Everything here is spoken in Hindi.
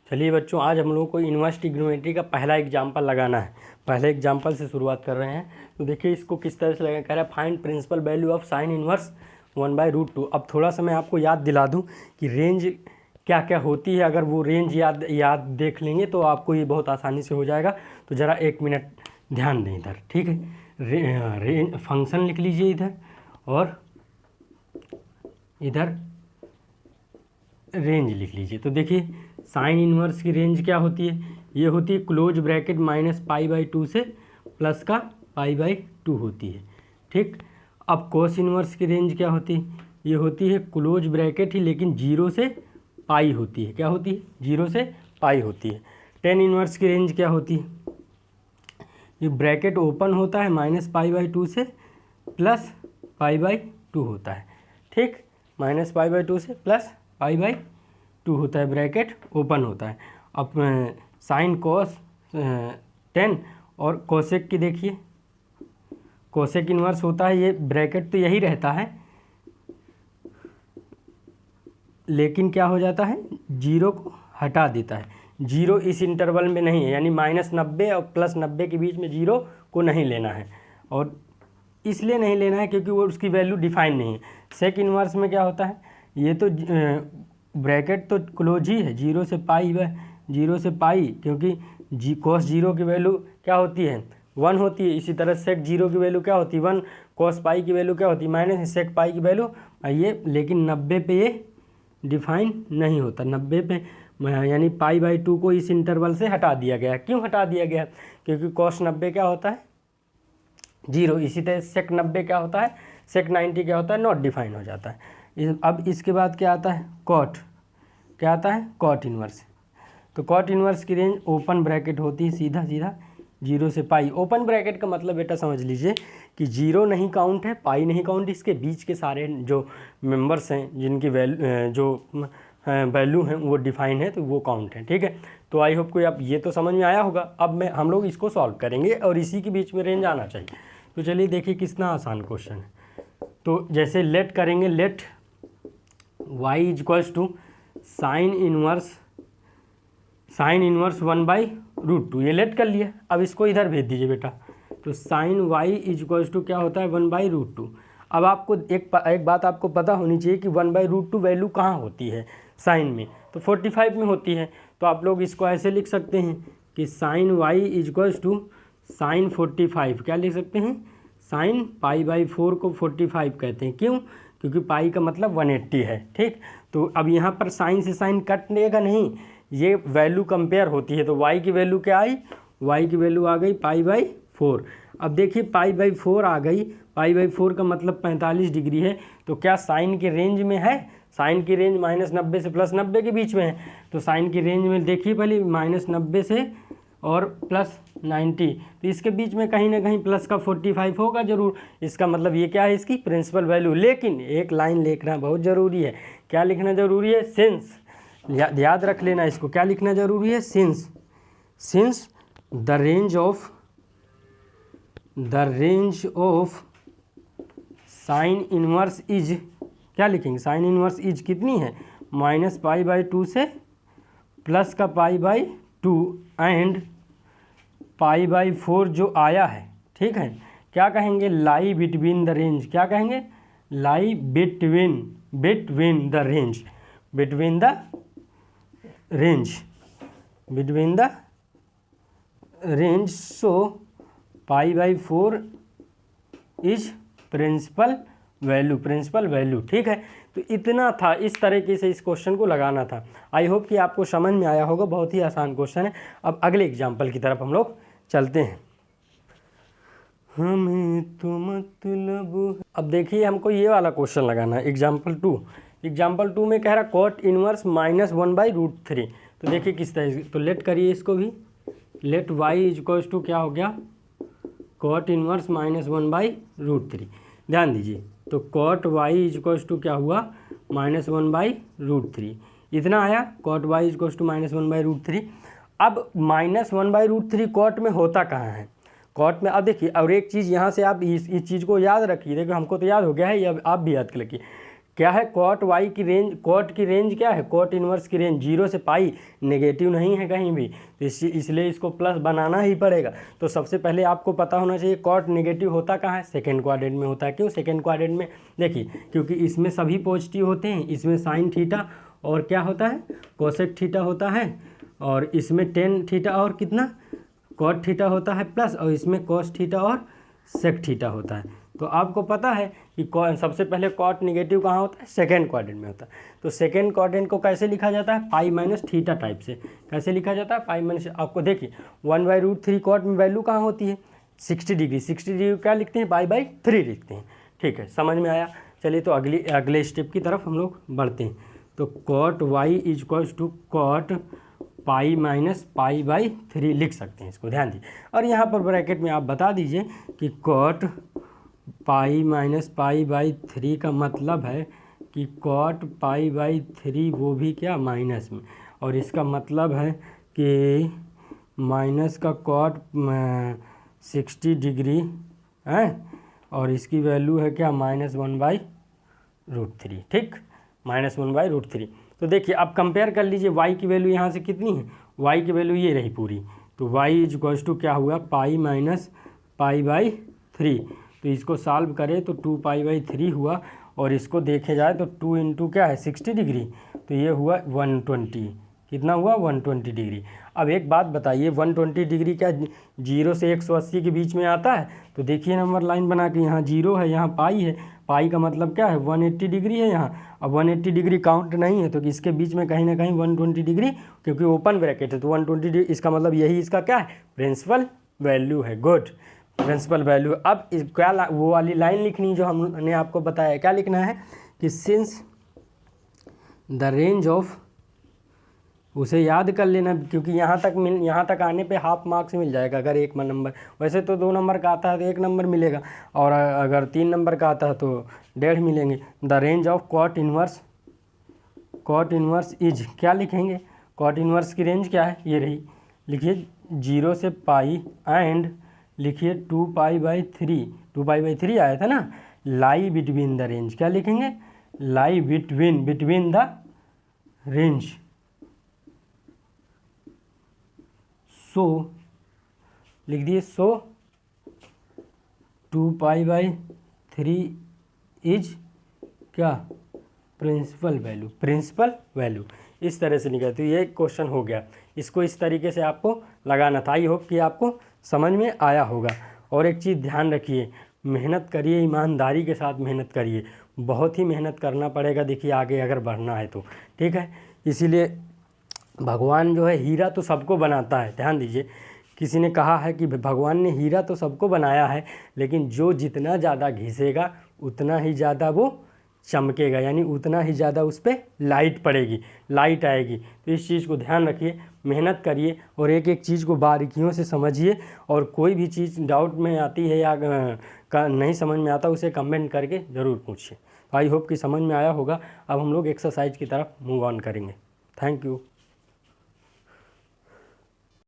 चलिए बच्चों, आज हम लोगों को इन्वर्स ट्रिग्नोमेट्री का पहला एग्जाम्पल लगाना है। पहले एग्जाम्पल से शुरुआत कर रहे हैं। तो देखिए इसको किस तरह से लगा, कह रहा है find principal value of sine inverse 1/√2। अब थोड़ा सा मैं आपको याद दिला दूं कि रेंज क्या क्या होती है। अगर वो रेंज याद देख लेंगे तो आपको ये बहुत आसानी से हो जाएगा। तो ज़रा 1 मिनट ध्यान दें इधर, ठीक है। रेंज फंक्शन लिख लीजिए इधर, और इधर रेंज लिख लीजिए। तो देखिए साइन इन्वर्स की रेंज क्या होती है, ये होती है क्लोज ब्रैकेट -π/2 से प्लस का π/2 होती है, ठीक। अब कोस इन्वर्स की रेंज क्या होती है, ये होती है क्लोज ब्रैकेट ही, लेकिन 0 से पाई होती है। क्या होती है, 0 से पाई होती है। टेन इन्वर्स की रेंज क्या होती है, ये ब्रैकेट ओपन होता है -π/2 से प्लस π/2 होता है, ठीक। -π/2 से प्लस π/2 होता है, ब्रैकेट ओपन होता है। अब साइन कोस 10 और कोसेक की देखिए, कोसेक इन्वर्स होता है, ये ब्रैकेट तो यही रहता है, लेकिन क्या हो जाता है, 0 को हटा देता है। 0 इस इंटरवल में नहीं है, यानी -90 और +90 के बीच में 0 को नहीं लेना है। और इसलिए नहीं लेना है क्योंकि वो उसकी वैल्यू डिफाइन नहीं है। सेक इन्वर्स में क्या होता है, ये तो ब्रैकेट तो क्लोज ही है, 0 से पाई, क्योंकि cos 0 की वैल्यू क्या होती है, 1 होती है। इसी तरह सेक 0 की वैल्यू क्या होती है, 1। cos पाई की वैल्यू क्या होती है, माइनस सेक पाई की वैल्यू ये। लेकिन 90 पे ये डिफाइन नहीं होता, 90 पे यानी π/2 को इस इंटरवल से हटा दिया गया। क्यों हटा दिया गया, क्योंकि cos 90 क्या होता है, 0। इसी तरह सेक 90 क्या होता है, सेक 90 क्या होता है, नॉट डिफाइन हो जाता है। अब इसके बाद क्या आता है, कॉट, क्या आता है, कॉट इन्वर्स। तो कॉट इन्वर्स की रेंज ओपन ब्रैकेट होती है, सीधा 0 से पाई। ओपन ब्रैकेट का मतलब बेटा समझ लीजिए कि 0 नहीं काउंट है, पाई नहीं काउंट, इसके बीच के सारे जो मेंबर्स हैं जिनकी वैल्यू हैं वो डिफाइन है, तो वो काउंट है, ठीक है। तो आई होप को आप ये तो समझ में आया होगा। अब हम लोग इसको सॉल्व करेंगे और इसी के बीच में रेंज आना चाहिए। तो चलिए देखिए कितना आसान क्वेश्चन है। तो जैसे लेट करेंगे, लेट y = साइन इन्वर्स 1/√2, ये लेट कर लिया। अब इसको इधर भेज दीजिए बेटा। तो साइन y = क्या होता है, 1/√2। अब आपको एक बात आपको पता होनी चाहिए कि 1/√2 वैल्यू कहाँ होती है साइन में, तो 45 में होती है। तो आप लोग इसको ऐसे लिख सकते हैं कि साइन y = साइन 45, क्या लिख सकते हैं, साइन π/4 को 45 कहते हैं। क्यों, क्योंकि पाई का मतलब 180 है, ठीक। तो अब यहाँ पर साइन से साइन कट लेगा नहीं, ये वैल्यू कंपेयर होती है। तो y की वैल्यू क्या आई, y की वैल्यू आ गई π/4। अब देखिए π/4 आ गई, π/4 का मतलब 45 डिग्री है। तो क्या साइन के रेंज में है, साइन की रेंज -90 से +90 के बीच में है। तो साइन की रेंज में देखिए पहले -90 से और +90, तो इसके बीच में कहीं ना कहीं प्लस का 45 होगा जरूर। इसका मतलब ये क्या है, इसकी प्रिंसिपल वैल्यू। लेकिन एक लाइन लिखना बहुत ज़रूरी है। क्या लिखना ज़रूरी है, सिंस, याद रख लेना इसको। क्या लिखना ज़रूरी है, since the range of sine inverse is, क्या लिखेंगे, साइन इन्वर्स इज कितनी है, -π/2 से प्लस का π/2 एंड π/4 जो आया है, ठीक है। क्या कहेंगे, लाई बिटवीन द रेंज, क्या कहेंगे, lie between the range so π/4 is principal value, ठीक है। तो इतना था, इस तरीके से इस क्वेश्चन को लगाना था। आई होप कि आपको समझ में आया होगा, बहुत ही आसान क्वेश्चन है। अब अगले एग्जाम्पल की तरफ हम लोग चलते हैं। हमें तो मतलब, अब देखिए हमको ये वाला क्वेश्चन लगाना है, एग्जाम्पल 2 में कह रहा कॉट इन्वर्स -1/√3। तो देखिए किस तरह, तो लेट करिए इसको भी। लेट y = क्या हो गया, कॉट इन्वर्स -1/√3। ध्यान दीजिए, तो कॉट y = क्या हुआ, -1/√3। इतना आया, कॉट y = -1/√3। अब -1/√3 कॉट में होता कहाँ है, कॉट में। अब देखिए, और एक चीज़ यहाँ से आप इस चीज़ को याद रखिए। देखो हमको तो याद हो गया है, ये अब आप भी याद कर रखिए। क्या है, कॉट वाई की रेंज, कॉट की रेंज क्या है, कॉट इन्वर्स की रेंज 0 से पाई नेगेटिव नहीं है कहीं भी, तो इसलिए इसको प्लस बनाना ही पड़ेगा। तो सबसे पहले आपको पता होना चाहिए कॉट नेगेटिव होता कहाँ है, सेकेंड क्वाड्रेंट में होता है। क्यों सेकेंड क्वाड्रेंट में, देखिए क्योंकि इसमें सभी पॉजिटिव होते हैं, इसमें साइन थीटा और क्या होता है, कोसेक थीटा होता है, और इसमें टेन थीटा और कितना कॉट थीटा होता है प्लस, और इसमें कॉस थीटा और सेक थीटा होता है। तो आपको पता है कि सबसे पहले कॉट निगेटिव कहाँ होता है, सेकेंड क्वाड्रेंट में होता है। तो सेकेंड क्वाड्रेंट को कैसे लिखा जाता है, पाई माइनस थीटा टाइप से। कैसे लिखा जाता है, पाई माइनस, आपको देखिए 1/√3 कॉट में वैल्यू कहाँ होती है 60 डिग्री, 60 डिग्री क्या लिखते हैं, पाई/3 लिखते हैं। ठीक है, समझ में आया। चलिए तो अगले स्टेप की तरफ हम लोग बढ़ते हैं। तो cot y is equals to cot pi minus पाई/3 लिख सकते हैं, इसको ध्यान दीजिए। और यहाँ पर ब्रैकेट में आप बता दीजिए कि कॉट पाई माइनस पाई/3 का मतलब है कि कॉट पाई/3 वो भी क्या माइनस में, और इसका मतलब है कि माइनस का कॉट 60 डिग्री है, और इसकी वैल्यू है क्या -1/√3। ठीक, -1/√3। तो देखिए आप कंपेयर कर लीजिए, y की वैल्यू यहाँ से कितनी है, y की वैल्यू ये रही पूरी, तो y इज इक्वल्स टू क्या हुआ, पाई माइनस पाई/3। तो इसको सॉल्व करें तो 2π/3 हुआ, और इसको देखे जाए तो 2 इंटू क्या है 60 डिग्री, तो ये हुआ 120, कितना हुआ 120 डिग्री। अब एक बात बताइए, 120 डिग्री क्या 0 से 180 के बीच में आता है? तो देखिए नंबर लाइन बना के, यहाँ 0 है, यहाँ पाई है, पाई का मतलब क्या है 180 डिग्री है यहाँ। अब 180 डिग्री काउंट नहीं है, तो इसके बीच में कहीं ना कहीं 120 डिग्री, क्योंकि ओपन ब्रैकेट है तो 120 डिग्री, इसका मतलब यही इसका क्या है, प्रिंसिपल वैल्यू है। Good, principal value. अब क्या वो वाली लाइन लिखनी जो हमने आपको बताया, क्या लिखना है कि सिंस द रेंज ऑफ, उसे याद कर लेना, क्योंकि यहाँ तक आने पे हाफ मार्क्स मिल जाएगा अगर 1 नंबर, वैसे तो 2 नंबर का आता है तो 1 नंबर मिलेगा, और अगर 3 नंबर का आता है तो 1.5 मिलेंगे। The range of cot inverse is, क्या लिखेंगे, कॉट इन्वर्स की रेंज क्या है, ये रही, लिखिए 0 से पाई एंड लिखिए 2π/3 आया था ना, लाई बिटवीन द रेंज, क्या लिखेंगे, लाई बिटवीन द रेंज। सो लिख दिए, सो 2π/3 इज क्या, प्रिंसिपल वैल्यू। इस तरह से निकला। तो ये क्वेश्चन हो गया, इसको इस तरीके से आपको लगाना था। आई होप कि आपको समझ में आया होगा। और एक चीज़ ध्यान रखिए, मेहनत करिए, ईमानदारी के साथ मेहनत करिए, बहुत ही मेहनत करना पड़ेगा, देखिए आगे अगर बढ़ना है तो, ठीक है। इसीलिए भगवान जो है हीरा तो सबको बनाता है, ध्यान दीजिए, किसी ने कहा है कि भगवान ने हीरा तो सबको बनाया है, लेकिन जो जितना ज़्यादा घिसेगा उतना ही ज़्यादा वो चमकेगा, यानी उतना ही ज़्यादा उस पर लाइट पड़ेगी, लाइट आएगी। तो इस चीज़ को ध्यान रखिए, मेहनत करिए, और एक एक चीज़ को बारीकियों से समझिए, और कोई भी चीज़ डाउट में आती है या नहीं समझ में आता, उसे कमेंट करके ज़रूर पूछिए। आई होप कि समझ में आया होगा। अब हम लोग एक्सरसाइज की तरफ मूव ऑन करेंगे। Thank you.